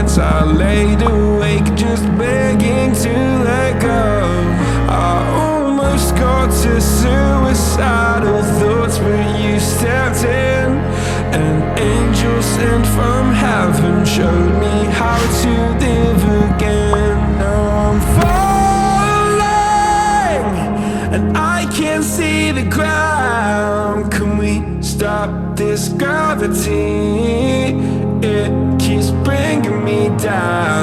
nights I laid awake just begging to let go. I almost got to suicidal thoughts, but you stepped in. An angel sent from heaven showed me how to live again. Now I'm falling and I can't see the ground. Can we stop this gravity? It keeps bringing me down.